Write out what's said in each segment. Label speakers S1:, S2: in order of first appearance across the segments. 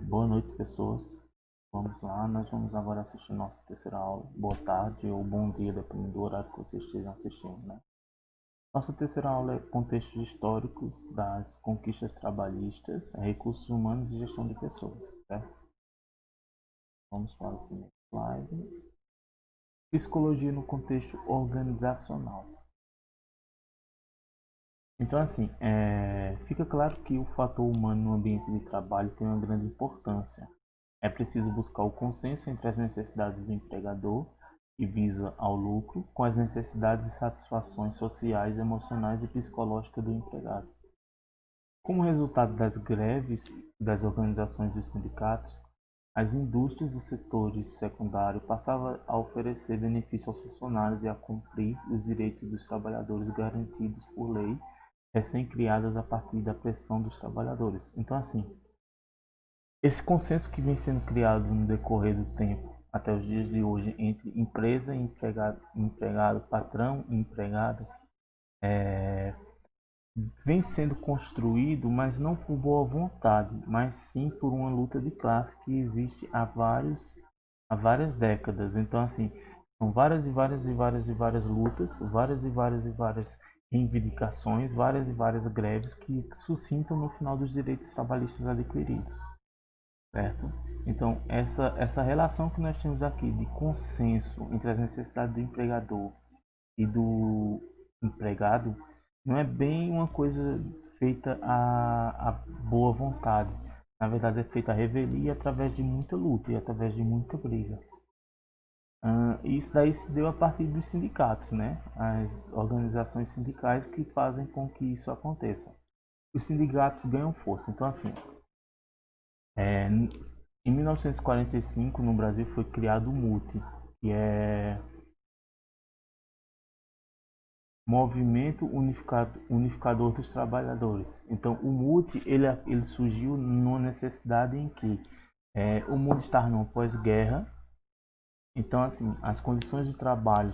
S1: Boa noite, pessoas. Vamos lá, nós vamos agora assistir nossa terceira aula. Boa tarde ou bom dia, dependendo do horário que vocês estejam assistindo, né? Nossa terceira aula é contextos históricos das conquistas trabalhistas, recursos humanos e gestão de pessoas, certo? Vamos para o primeiro slide. Psicologia no contexto organizacional. Então, assim, fica claro que o fator humano no ambiente de trabalho tem uma grande importância. É preciso buscar o consenso entre as necessidades do empregador, que visa ao lucro, com as necessidades e satisfações sociais, emocionais e psicológicas do empregado. Como resultado das greves das organizações dos sindicatos, as indústrias dos setores secundários passavam a oferecer benefícios aos funcionários e a cumprir os direitos dos trabalhadores garantidos por lei, recém-criadas a partir da pressão dos trabalhadores. Então, assim, esse consenso que vem sendo criado no decorrer do tempo, até os dias de hoje, entre empresa e empregado, patrão e empregado, vem sendo construído, mas não por boa vontade, mas sim por uma luta de classe que existe há várias décadas. Então, assim, são várias e várias e várias e várias lutas, várias e várias e várias reivindicações, várias e várias greves que suscitam no final dos direitos trabalhistas adquiridos. Certo? Então, essa relação que nós temos aqui de consenso entre as necessidades do empregador e do empregado não é bem uma coisa feita à boa vontade. Na verdade, é feita à revelia através de muita luta e através de muita briga. E isso daí se deu a partir dos sindicatos, né? As organizações sindicais que fazem com que isso aconteça. Os sindicatos ganham força. Então, assim, é, em 1945, no Brasil, foi criado o MUT, que é Movimento Unificador dos Trabalhadores. Então, o MUT ele surgiu numa necessidade em que o mundo estava numa pós-guerra. Então, assim, as condições de trabalho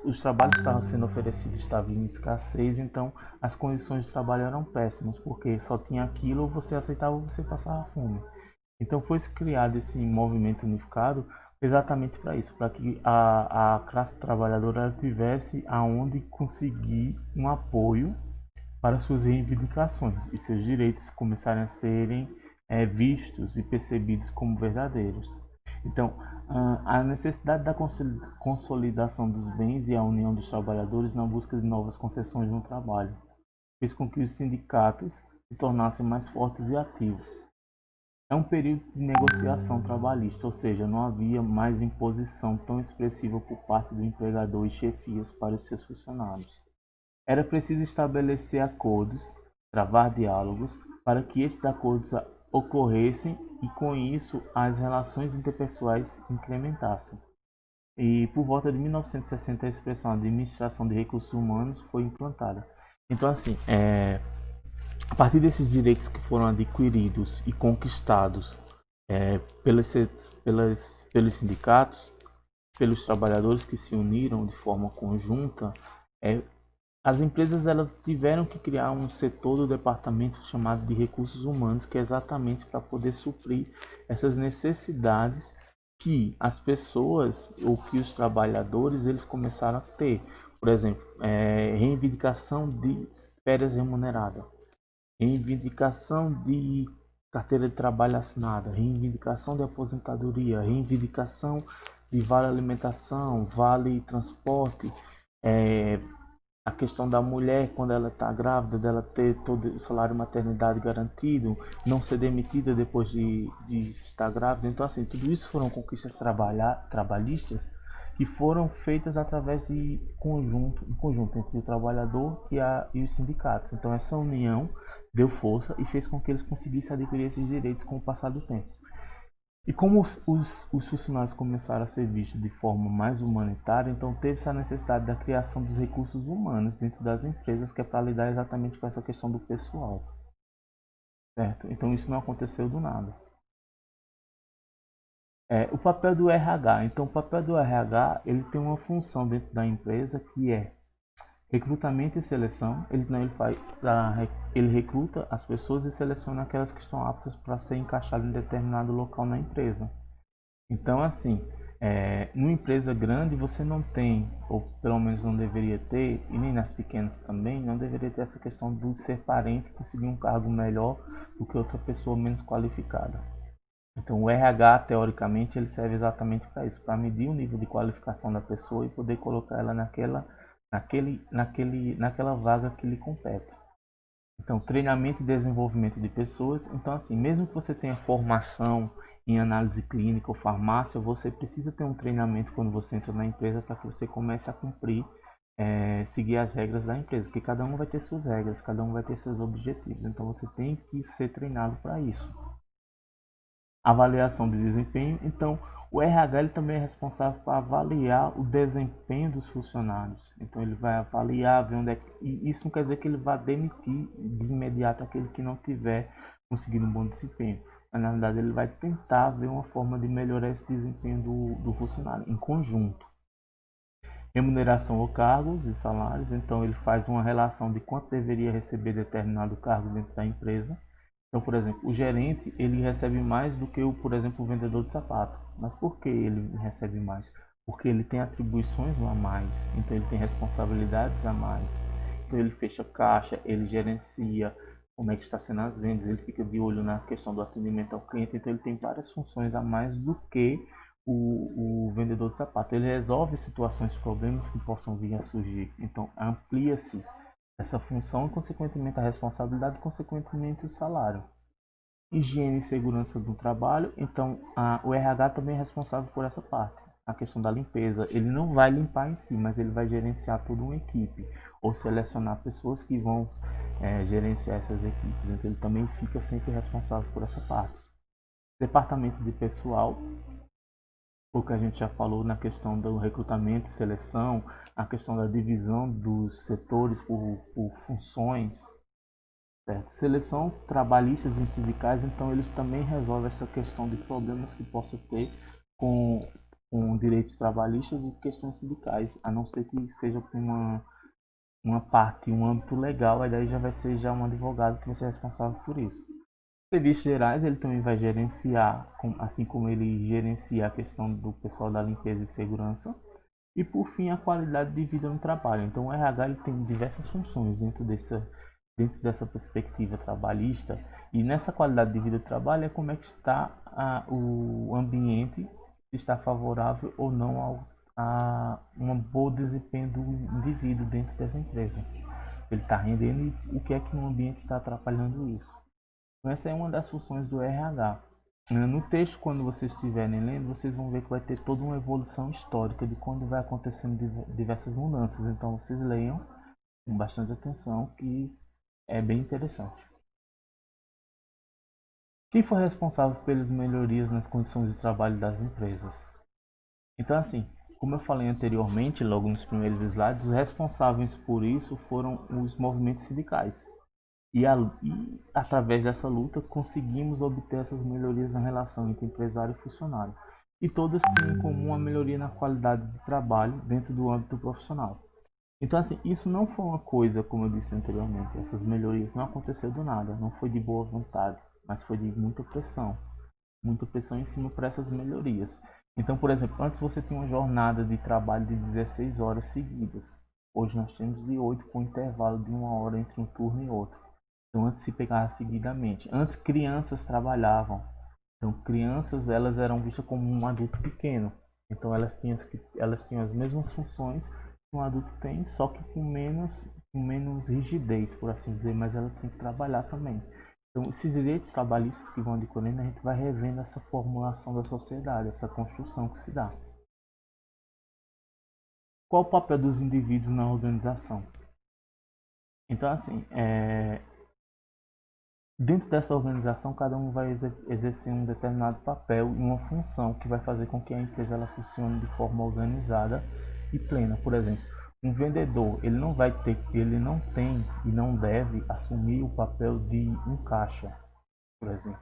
S1: os trabalhos que estavam sendo oferecidos estavam em escassez. Então, as condições de trabalho eram péssimas, porque só tinha aquilo ou você aceitava ou você passava fome. Então foi criado esse movimento unificado exatamente para isso, para que a classe trabalhadora tivesse aonde conseguir um apoio para suas reivindicações e seus direitos começarem a serem vistos e percebidos como verdadeiros. Então, a necessidade da consolidação dos bens e a união dos trabalhadores na busca de novas concessões no trabalho fez com que os sindicatos se tornassem mais fortes e ativos. É um período de negociação trabalhista, ou seja, não havia mais imposição tão expressiva por parte do empregador e chefias para os seus funcionários. Era preciso estabelecer acordos, travar diálogos, para que estes acordos ocorressem e com isso as relações interpessoais incrementassem. E por volta de 1960 a expressão administração de recursos humanos foi implantada. Então assim, a partir desses direitos que foram adquiridos e conquistados pelos, pelos sindicatos, pelos trabalhadores que se uniram de forma conjunta, as empresas elas tiveram que criar um setor do departamento chamado de recursos humanos, que é exatamente para poder suprir essas necessidades que as pessoas ou que os trabalhadores eles começaram a ter. Por exemplo, reivindicação de férias remuneradas, reivindicação de carteira de trabalho assinada, reivindicação de aposentadoria, reivindicação de vale alimentação, vale transporte, é, a questão da mulher quando ela está grávida, dela ter todo o salário maternidade garantido, não ser demitida depois de estar grávida. Então, assim, tudo isso foram conquistas trabalhistas que foram feitas através de um conjunto entre o trabalhador e os sindicatos. Então, essa união deu força e fez com que eles conseguissem adquirir esses direitos com o passar do tempo. E como os funcionários começaram a ser vistos de forma mais humanitária, então teve-se a necessidade da criação dos recursos humanos dentro das empresas, que é para lidar exatamente com essa questão do pessoal, certo? Então isso não aconteceu do nada. O papel do RH. Então o papel do RH ele tem uma função dentro da empresa que é Recrutamento e seleção, ele, não, ele, faz, ele recruta as pessoas e seleciona aquelas que estão aptas para ser encaixadas em determinado local na empresa. Então, assim, numa empresa grande você não tem, ou pelo menos não deveria ter, e nem nas pequenas também, não deveria ter essa questão de ser parente e conseguir um cargo melhor do que outra pessoa menos qualificada. Então, o RH, teoricamente, ele serve exatamente para isso, para medir o nível de qualificação da pessoa e poder colocar ela naquela vaga que lhe compete. Então, treinamento e desenvolvimento de pessoas. Então, assim, mesmo que você tenha formação em análise clínica ou farmácia, você precisa ter um treinamento quando você entra na empresa para que você comece a cumprir, seguir as regras da empresa, porque cada um vai ter suas regras, cada um vai ter seus objetivos. Então, você tem que ser treinado para isso. Avaliação de desempenho. Então, o RH ele também é responsável por avaliar o desempenho dos funcionários. Então, ele vai avaliar, ver onde é que... E isso não quer dizer que ele vai demitir de imediato aquele que não tiver conseguido um bom desempenho. Mas, na verdade, ele vai tentar ver uma forma de melhorar esse desempenho do funcionário em conjunto. Remuneração ou cargos e salários. Então, ele faz uma relação de quanto deveria receber determinado cargo dentro da empresa. Então, por exemplo, o gerente ele recebe mais do que por exemplo, o vendedor de sapato. Mas por que ele recebe mais? Porque ele tem atribuições a mais, então ele tem responsabilidades a mais. Então ele fecha caixa, ele gerencia como é que está sendo as vendas, ele fica de olho na questão do atendimento ao cliente, então ele tem várias funções a mais do que o vendedor de sapato. Ele resolve situações, problemas que possam vir a surgir. Então amplia-se essa função e, consequentemente, a responsabilidade e, consequentemente, o salário. Higiene e segurança do trabalho. Então, o RH também é responsável por essa parte. A questão da limpeza. Ele não vai limpar em si, mas ele vai gerenciar toda uma equipe ou selecionar pessoas que vão gerenciar essas equipes. Então, ele também fica sempre responsável por essa parte. Departamento de pessoal, o que a gente já falou na questão do recrutamento e seleção, a questão da divisão dos setores por funções, certo? Seleção trabalhistas e sindicais, então eles também resolvem essa questão de problemas que possa ter com, com direitos trabalhistas e questões sindicais, a não ser que seja por uma parte, um âmbito legal, aí daí já vai ser já um advogado que vai ser responsável por isso. Serviços gerais, ele também vai gerenciar, assim como ele gerencia a questão do pessoal da limpeza e segurança. E por fim, a qualidade de vida no trabalho. Então o RH ele tem diversas funções dentro dessa perspectiva trabalhista. E nessa qualidade de vida do trabalho é como é que está o ambiente, se está favorável ou não a um bom desempenho do indivíduo dentro dessa empresa. Ele está rendendo e o que é que no ambiente está atrapalhando isso. Então, essa é uma das funções do RH. No texto, quando vocês estiverem lendo, vocês vão ver que vai ter toda uma evolução histórica de quando vai acontecendo diversas mudanças. Então, vocês leiam com bastante atenção, que é bem interessante. Quem foi responsável pelas melhorias nas condições de trabalho das empresas? Então, assim, como eu falei anteriormente, logo nos primeiros slides, os responsáveis por isso foram os movimentos sindicais. E através dessa luta conseguimos obter essas melhorias na relação entre empresário e funcionário. E todas têm em comum a melhoria na qualidade de trabalho dentro do âmbito profissional. Então, assim, isso não foi uma coisa, como eu disse anteriormente, essas melhorias não aconteceu do nada, não foi de boa vontade, mas foi de muita pressão em cima para essas melhorias. Então, por exemplo, antes você tinha uma jornada de trabalho de 16 horas seguidas. Hoje nós temos de 8 com intervalo de 1 hora entre um turno e outro. Então, antes se pegava seguidamente. Antes crianças trabalhavam. Então, crianças elas eram vistas como um adulto pequeno. Então, elas tinham as mesmas funções que um adulto tem, só que com menos rigidez, por assim dizer, mas elas têm que trabalhar também. Então, esses direitos trabalhistas que vão adquirindo, a gente vai revendo essa formulação da sociedade, essa construção que se dá. Qual o papel dos indivíduos na organização? Então, assim, dentro dessa organização, cada um vai exercer um determinado papel e uma função que vai fazer com que a empresa ela funcione de forma organizada e plena. Por exemplo, um vendedor, ele não tem e não deve assumir o papel de um caixa, por exemplo.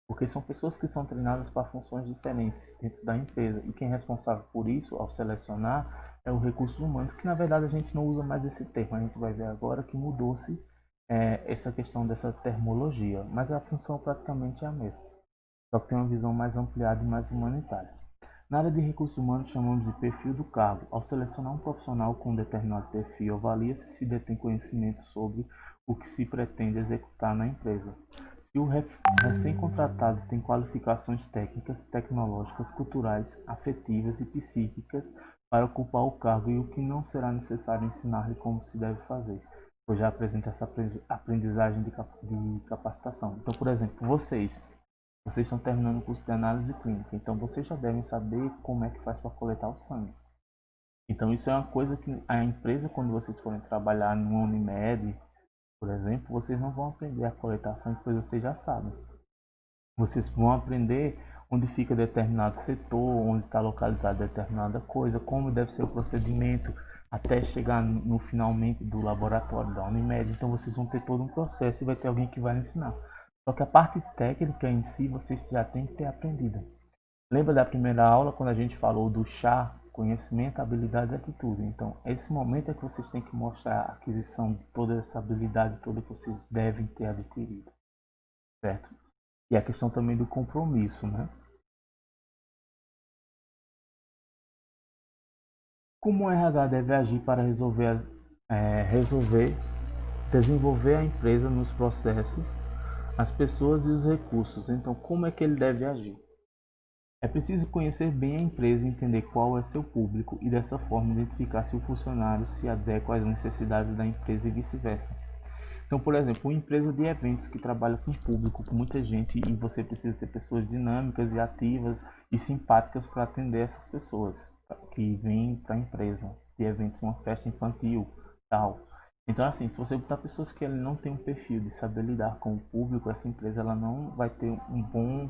S1: porque são pessoas que são treinadas para funções diferentes dentro da empresa. E quem é responsável por isso, ao selecionar, é o recursos humanos, que na verdade a gente não usa mais esse termo. A gente vai ver agora que mudou-se essa questão dessa termologia, mas a função praticamente é a mesma, só que tem uma visão mais ampliada e mais humanitária. Na área de recursos humanos, chamamos de perfil do cargo. Ao selecionar um profissional com um determinado perfil, avalia-se se detém conhecimento sobre o que se pretende executar na empresa. Se o recém-contratado tem qualificações técnicas, tecnológicas, culturais, afetivas e psíquicas para ocupar o cargo e o que não será necessário ensinar-lhe como se deve fazer, pois já apresenta essa aprendizagem de capacitação. Então, por exemplo, vocês estão terminando o curso de análise clínica, então vocês já devem saber como é que faz para coletar o sangue. Então isso é uma coisa que a empresa, quando vocês forem trabalhar no Unimed, por exemplo, vocês não vão aprender a coletar sangue, pois vocês já sabem. Vocês vão aprender onde fica determinado setor, onde está localizada determinada coisa, como deve ser o procedimento até chegar no finalmente do laboratório da Unimed. Então vocês vão ter todo um processo e vai ter alguém que vai ensinar. Só que a parte técnica em si vocês já têm que ter aprendido. Lembra da primeira aula quando a gente falou do chá, conhecimento, habilidades e atitude? Então, esse momento é que vocês têm que mostrar a aquisição de toda essa habilidade toda que vocês devem ter adquirido, certo? E a questão também do compromisso, né? Como o RH deve agir para resolver, desenvolver a empresa nos processos, as pessoas e os recursos? Então, como é que ele deve agir? É preciso conhecer bem a empresa e entender qual é seu público e dessa forma identificar se o funcionário se adequa às necessidades da empresa e vice-versa. Então, por exemplo, uma empresa de eventos que trabalha com público, com muita gente, e você precisa ter pessoas dinâmicas e ativas e simpáticas para atender essas pessoas que vêm para a empresa, de eventos, uma festa infantil, tal. Então, assim, se você botar pessoas que não têm um perfil de saber lidar com o público, essa empresa ela não vai ter um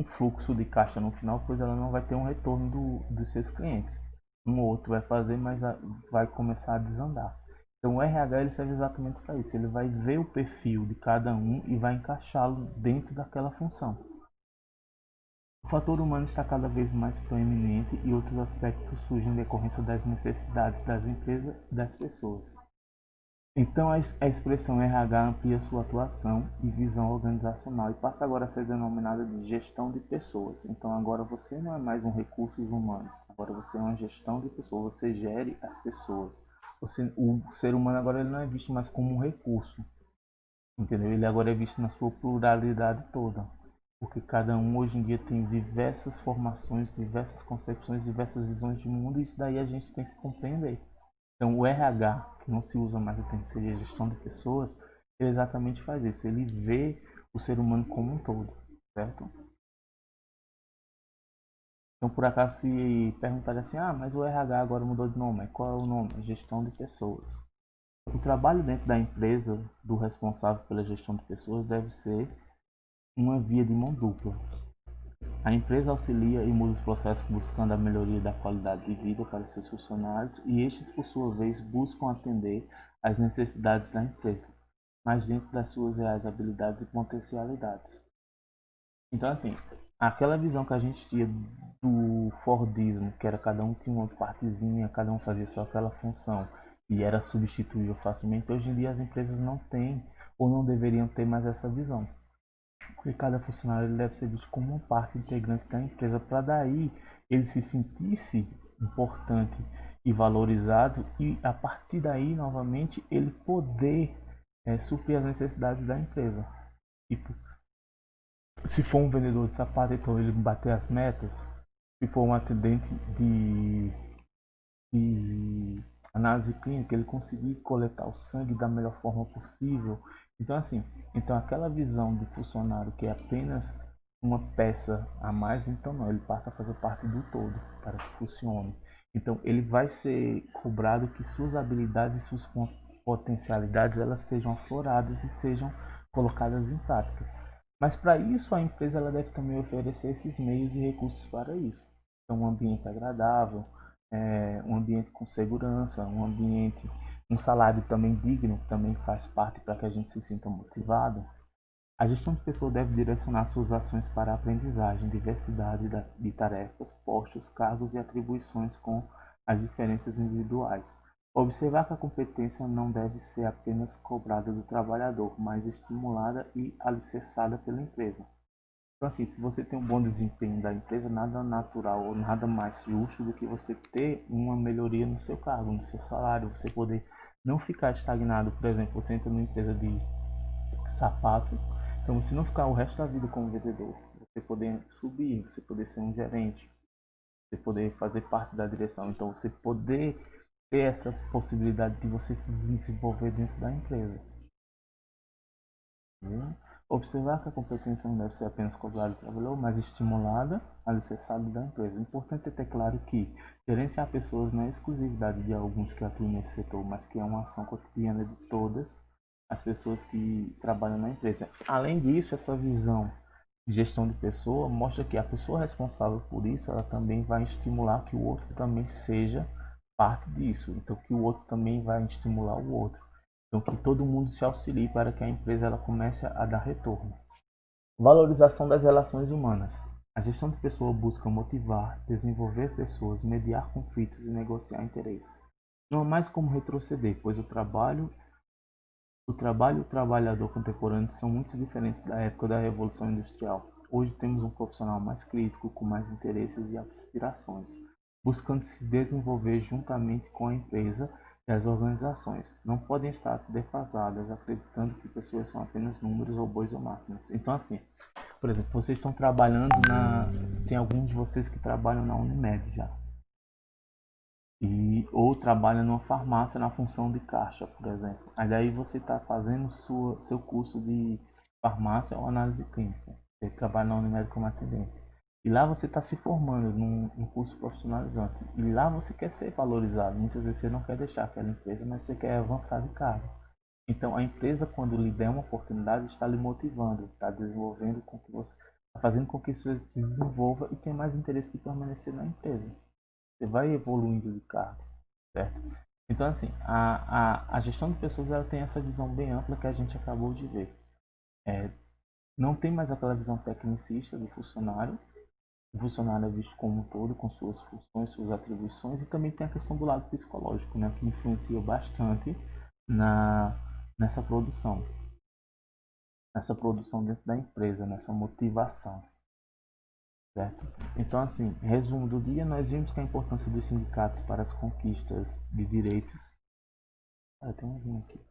S1: fluxo de caixa no final, pois ela não vai ter um retorno dos seus clientes. Um ou outro vai fazer, mas vai começar a desandar. Então o RH ele serve exatamente para isso. Ele vai ver o perfil de cada um e vai encaixá-lo dentro daquela função. O fator humano está cada vez mais proeminente e outros aspectos surgem em decorrência das necessidades das empresas e das pessoas. Então a expressão RH amplia sua atuação e visão organizacional e passa agora a ser denominada de gestão de pessoas. Então agora você não é mais um recursos humanos, agora você é uma gestão de pessoas, você gere as pessoas. O ser humano agora ele não é visto mais como um recurso, entendeu? Ele agora é visto na sua pluralidade toda, porque cada um hoje em dia tem diversas formações, diversas concepções, diversas visões de mundo e isso daí a gente tem que compreender. Então, o RH, que não se usa mais o termo, seria gestão de pessoas, ele exatamente faz isso. Ele vê o ser humano como um todo, certo? Então, por acaso, se perguntarem assim, mas o RH agora mudou de nome, qual é o nome? Gestão de pessoas. O trabalho dentro da empresa do responsável pela gestão de pessoas deve ser uma via de mão dupla. A empresa auxilia e muda os processos buscando a melhoria da qualidade de vida para seus funcionários e estes, por sua vez, buscam atender às necessidades da empresa, mas dentro das suas reais habilidades e potencialidades. Então, assim, aquela visão que a gente tinha do Fordismo, que era cada um tinha uma partezinha, cada um fazia só aquela função e era substituível facilmente, hoje em dia as empresas não têm ou não deveriam ter mais essa visão. Porque cada funcionário ele deve ser visto como uma parte integrante da empresa, para daí ele se sentisse importante e valorizado e a partir daí novamente ele poder suprir as necessidades da empresa. Tipo, se for um vendedor de sapato, então ele bater as metas. Se for um atendente de análise clínica, ele conseguir coletar o sangue da melhor forma possível. Então, assim, então aquela visão de funcionário que é apenas uma peça a mais, então não, ele passa a fazer parte do todo para que funcione. Então, ele vai ser cobrado que suas habilidades e suas potencialidades elas sejam afloradas e sejam colocadas em prática. Mas para isso a empresa ela deve também oferecer esses meios e recursos para isso. Então, um ambiente agradável, um ambiente com segurança, um ambiente, um salário também digno, também faz parte para que a gente se sinta motivado. A gestão de pessoas deve direcionar suas ações para a aprendizagem, diversidade de tarefas, postos, cargos e atribuições com as diferenças individuais. Observar que a competência não deve ser apenas cobrada do trabalhador, mas estimulada e alicerçada pela empresa. Então, assim, se você tem um bom desempenho da empresa, nada natural ou nada mais justo do que você ter uma melhoria no seu cargo, no seu salário, você poder não ficar estagnado. Por exemplo, você entra numa empresa de sapatos, então você não ficar o resto da vida como vendedor, você poder subir, você poder ser um gerente, você poder fazer parte da direção, então você poder ter essa possibilidade de você se desenvolver dentro da empresa. Né? Observar que a competência não deve ser apenas cobrada do trabalhador, mas estimulada, alicerçada da empresa. O importante é ter claro que gerenciar pessoas não é exclusividade de alguns que atuam nesse setor, mas que é uma ação cotidiana de todas as pessoas que trabalham na empresa. Além disso, essa visão de gestão de pessoa mostra que a pessoa responsável por isso, ela também vai estimular que o outro também seja parte disso. Então, que o outro também vai estimular o outro. Então, que todo mundo se auxilie para que a empresa ela comece a dar retorno. Valorização das relações humanas. A gestão de pessoa busca motivar, desenvolver pessoas, mediar conflitos e negociar interesses. Não há mais como retroceder, pois o trabalho e o trabalhador contemporâneo são muito diferentes da época da Revolução Industrial. Hoje temos um profissional mais crítico, com mais interesses e aspirações, buscando se desenvolver juntamente com a empresa e as organizações. Não podem estar defasadas, acreditando que pessoas são apenas números, robôs ou máquinas. Então, assim, por exemplo, vocês estão trabalhando na... Tem alguns de vocês que trabalham na Unimed já ou trabalha numa farmácia na função de caixa, por exemplo. Aí daí você está fazendo seu curso de farmácia ou análise clínica. Você trabalha na Unimed como atendente. E lá você está se formando num curso profissionalizante. E lá você quer ser valorizado. Muitas vezes você não quer deixar aquela empresa, mas você quer avançar de cargo. Então a empresa, quando lhe der uma oportunidade, está lhe motivando, está desenvolvendo com que você, está fazendo com que você se desenvolva e tenha mais interesse de permanecer na empresa. Você vai evoluindo de cargo, certo? Então, assim, a gestão de pessoas ela tem essa visão bem ampla que a gente acabou de ver. É, não tem mais aquela visão tecnicista do funcionário. O funcionário é visto como um todo, com suas funções, suas atribuições, e também tem a questão do lado psicológico, né, que influencia bastante na, nessa produção dentro da empresa, nessa motivação. Certo? Então, assim, resumo do dia, nós vimos que a importância dos sindicatos para as conquistas de direitos. Tem um aqui.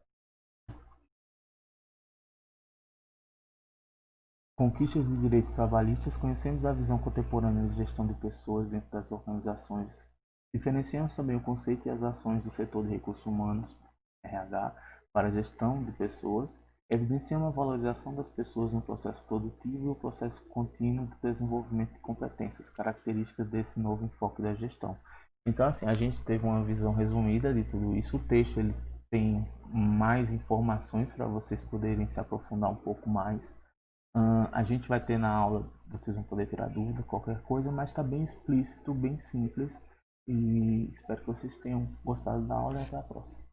S1: Conquistas de direitos trabalhistas, conhecemos a visão contemporânea de gestão de pessoas dentro das organizações. Diferenciamos também o conceito e as ações do setor de recursos humanos, RH, para a gestão de pessoas. Evidenciamos a valorização das pessoas no processo produtivo e o processo contínuo de desenvolvimento de competências, características desse novo enfoque da gestão. Então, assim, a gente teve uma visão resumida de tudo isso. O texto ele tem mais informações para vocês poderem se aprofundar um pouco mais. A gente vai ter na aula, vocês vão poder tirar dúvida, qualquer coisa, mas está bem explícito, bem simples. E espero que vocês tenham gostado da aula e até a próxima.